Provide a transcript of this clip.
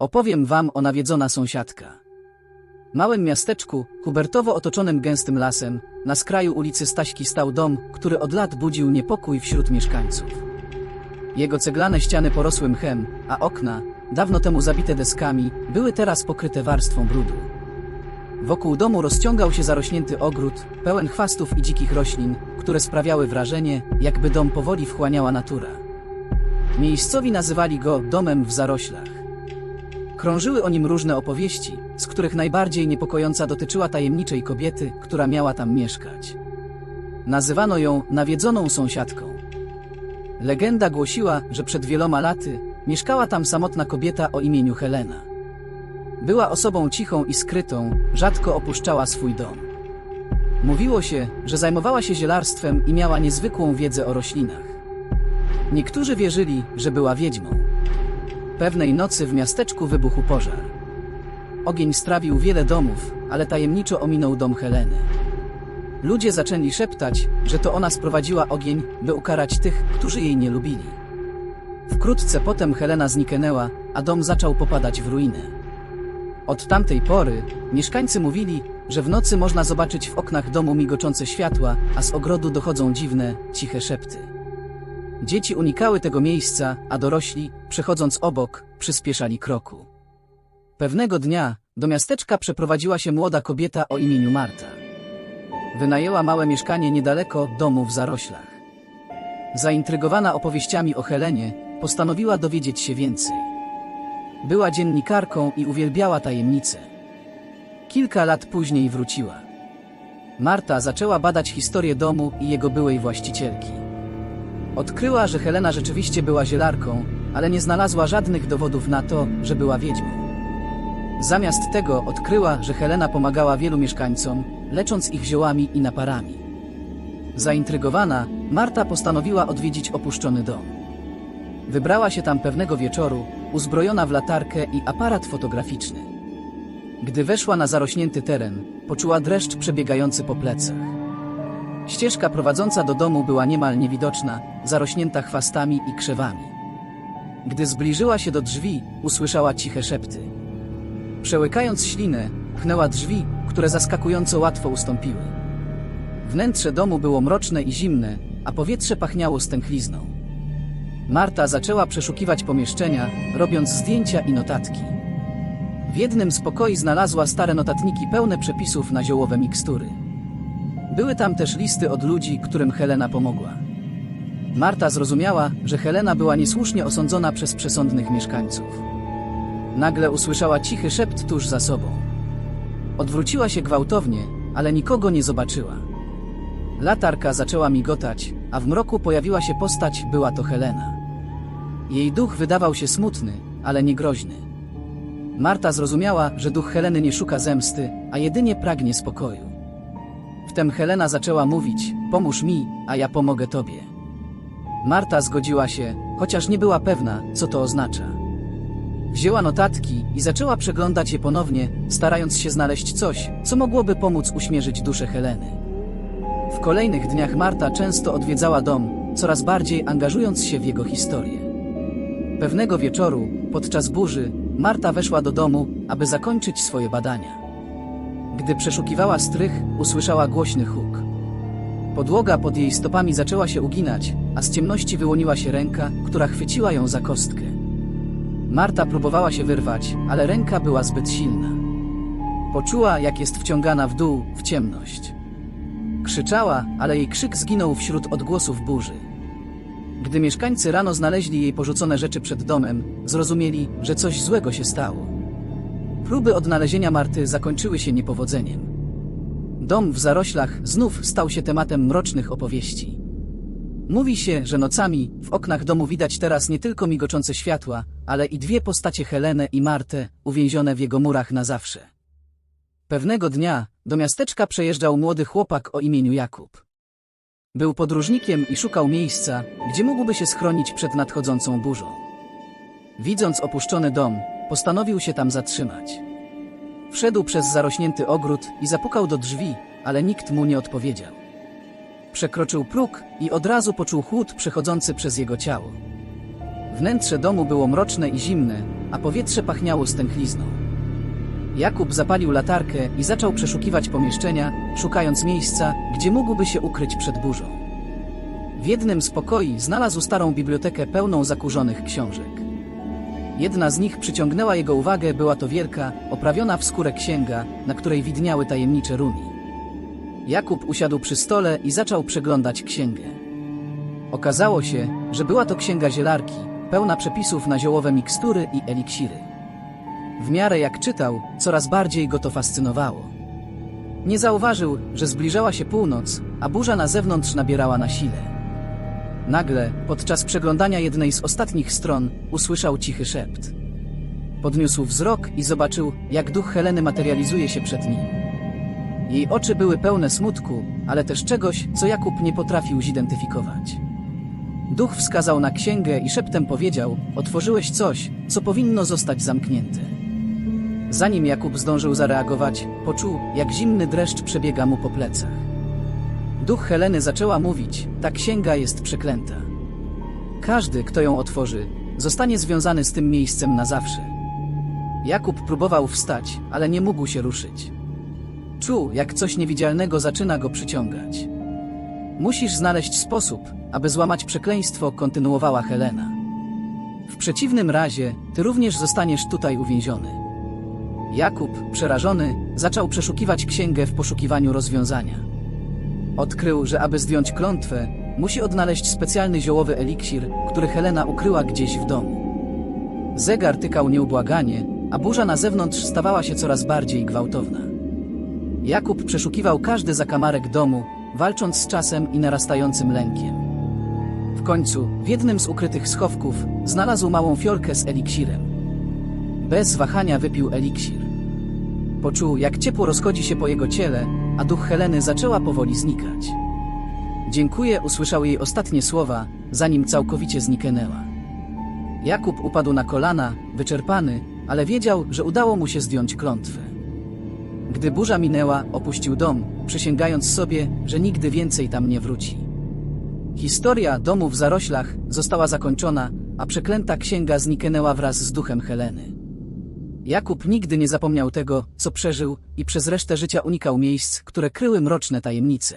Opowiem wam o nawiedzona sąsiadka. W małym miasteczku, hubertowo otoczonym gęstym lasem, na skraju ulicy Staśki stał dom, który od lat budził niepokój wśród mieszkańców. Jego ceglane ściany porosły mchem, a okna, dawno temu zabite deskami, były teraz pokryte warstwą brudu. Wokół domu rozciągał się zarośnięty ogród, pełen chwastów i dzikich roślin, które sprawiały wrażenie, jakby dom powoli wchłaniała natura. Miejscowi nazywali go domem w zaroślach. Krążyły o nim różne opowieści, z których najbardziej niepokojąca dotyczyła tajemniczej kobiety, która miała tam mieszkać. Nazywano ją nawiedzoną sąsiadką. Legenda głosiła, że przed wieloma laty mieszkała tam samotna kobieta o imieniu Helena. Była osobą cichą i skrytą, rzadko opuszczała swój dom. Mówiło się, że zajmowała się zielarstwem i miała niezwykłą wiedzę o roślinach. Niektórzy wierzyli, że była wiedźmą. Pewnej nocy w miasteczku wybuchł pożar. Ogień strawił wiele domów, ale tajemniczo ominął dom Heleny. Ludzie zaczęli szeptać, że to ona sprowadziła ogień, by ukarać tych, którzy jej nie lubili. Wkrótce potem Helena zniknęła, a dom zaczął popadać w ruinę. Od tamtej pory mieszkańcy mówili, że w nocy można zobaczyć w oknach domu migoczące światła, a z ogrodu dochodzą dziwne, ciche szepty. Dzieci unikały tego miejsca, a dorośli, przechodząc obok, przyspieszali kroku. Pewnego dnia do miasteczka przeprowadziła się młoda kobieta o imieniu Marta. Wynajęła małe mieszkanie niedaleko domu w zaroślach. Zaintrygowana opowieściami o Helenie, postanowiła dowiedzieć się więcej. Była dziennikarką i uwielbiała tajemnice. Kilka lat później wróciła. Marta zaczęła badać historię domu i jego byłej właścicielki. Odkryła, że Helena rzeczywiście była zielarką, ale nie znalazła żadnych dowodów na to, że była wiedźmą. Zamiast tego odkryła, że Helena pomagała wielu mieszkańcom, lecząc ich ziołami i naparami. Zaintrygowana, Marta postanowiła odwiedzić opuszczony dom. Wybrała się tam pewnego wieczoru, uzbrojona w latarkę i aparat fotograficzny. Gdy weszła na zarośnięty teren, poczuła dreszcz przebiegający po plecach. Ścieżka prowadząca do domu była niemal niewidoczna, zarośnięta chwastami i krzewami. Gdy zbliżyła się do drzwi, usłyszała ciche szepty. Przełykając ślinę, pchnęła drzwi, które zaskakująco łatwo ustąpiły. Wnętrze domu było mroczne i zimne, a powietrze pachniało stęchlizną. Marta zaczęła przeszukiwać pomieszczenia, robiąc zdjęcia i notatki. W jednym z pokoi znalazła stare notatniki pełne przepisów na ziołowe mikstury. Były tam też listy od ludzi, którym Helena pomogła. Marta zrozumiała, że Helena była niesłusznie osądzona przez przesądnych mieszkańców. Nagle usłyszała cichy szept tuż za sobą. Odwróciła się gwałtownie, ale nikogo nie zobaczyła. Latarka zaczęła migotać, a w mroku pojawiła się postać, była to Helena. Jej duch wydawał się smutny, ale nie groźny. Marta zrozumiała, że duch Heleny nie szuka zemsty, a jedynie pragnie spokoju. Wtem Helena zaczęła mówić: pomóż mi, a ja pomogę tobie. Marta zgodziła się, chociaż nie była pewna, co to oznacza. Wzięła notatki i zaczęła przeglądać je ponownie, starając się znaleźć coś, co mogłoby pomóc uśmierzyć duszę Heleny. W kolejnych dniach Marta często odwiedzała dom, coraz bardziej angażując się w jego historię. Pewnego wieczoru, podczas burzy, Marta weszła do domu, aby zakończyć swoje badania. Gdy przeszukiwała strych, usłyszała głośny huk. Podłoga pod jej stopami zaczęła się uginać, a z ciemności wyłoniła się ręka, która chwyciła ją za kostkę. Marta próbowała się wyrwać, ale ręka była zbyt silna. Poczuła, jak jest wciągana w dół, w ciemność. Krzyczała, ale jej krzyk zginął wśród odgłosów burzy. Gdy mieszkańcy rano znaleźli jej porzucone rzeczy przed domem, zrozumieli, że coś złego się stało. Próby odnalezienia Marty zakończyły się niepowodzeniem. Dom w zaroślach znów stał się tematem mrocznych opowieści. Mówi się, że nocami w oknach domu widać teraz nie tylko migoczące światła, ale i dwie postacie, Helenę i Martę, uwięzione w jego murach na zawsze. Pewnego dnia do miasteczka przejeżdżał młody chłopak o imieniu Jakub. Był podróżnikiem i szukał miejsca, gdzie mógłby się schronić przed nadchodzącą burzą. Widząc opuszczony dom, postanowił się tam zatrzymać. Wszedł przez zarośnięty ogród i zapukał do drzwi, ale nikt mu nie odpowiedział. Przekroczył próg i od razu poczuł chłód przechodzący przez jego ciało. Wnętrze domu było mroczne i zimne, a powietrze pachniało stęchlizną. Jakub zapalił latarkę i zaczął przeszukiwać pomieszczenia, szukając miejsca, gdzie mógłby się ukryć przed burzą. W jednym z pokoi znalazł starą bibliotekę pełną zakurzonych książek. Jedna z nich przyciągnęła jego uwagę, była to wielka, oprawiona w skórę księga, na której widniały tajemnicze runy. Jakub usiadł przy stole i zaczął przeglądać księgę. Okazało się, że była to księga zielarki, pełna przepisów na ziołowe mikstury i eliksiry. W miarę jak czytał, coraz bardziej go to fascynowało. Nie zauważył, że zbliżała się północ, a burza na zewnątrz nabierała na sile. Nagle, podczas przeglądania jednej z ostatnich stron, usłyszał cichy szept. Podniósł wzrok i zobaczył, jak duch Heleny materializuje się przed nim. Jej oczy były pełne smutku, ale też czegoś, co Jakub nie potrafił zidentyfikować. Duch wskazał na księgę i szeptem powiedział: otworzyłeś coś, co powinno zostać zamknięte. Zanim Jakub zdążył zareagować, poczuł, jak zimny dreszcz przebiega mu po plecach. Duch Heleny zaczęła mówić: ta księga jest przeklęta. Każdy, kto ją otworzy, zostanie związany z tym miejscem na zawsze. Jakub próbował wstać, ale nie mógł się ruszyć. Czuł, jak coś niewidzialnego zaczyna go przyciągać. Musisz znaleźć sposób, aby złamać przekleństwo, kontynuowała Helena. W przeciwnym razie, ty również zostaniesz tutaj uwięziony. Jakub, przerażony, zaczął przeszukiwać księgę w poszukiwaniu rozwiązania. Odkrył, że aby zdjąć klątwę, musi odnaleźć specjalny ziołowy eliksir, który Helena ukryła gdzieś w domu. Zegar tykał nieubłaganie, a burza na zewnątrz stawała się coraz bardziej gwałtowna. Jakub przeszukiwał każdy zakamarek domu, walcząc z czasem i narastającym lękiem. W końcu, w jednym z ukrytych schowków, znalazł małą fiolkę z eliksirem. Bez wahania wypił eliksir. Poczuł, jak ciepło rozchodzi się po jego ciele, a duch Heleny zaczęła powoli znikać. Dziękuję, usłyszał jej ostatnie słowa, zanim całkowicie zniknęła. Jakub upadł na kolana, wyczerpany, ale wiedział, że udało mu się zdjąć klątwę. Gdy burza minęła, opuścił dom, przysięgając sobie, że nigdy więcej tam nie wróci. Historia domu w zaroślach została zakończona, a przeklęta księga zniknęła wraz z duchem Heleny. Jakub nigdy nie zapomniał tego, co przeżył, i przez resztę życia unikał miejsc, które kryły mroczne tajemnice.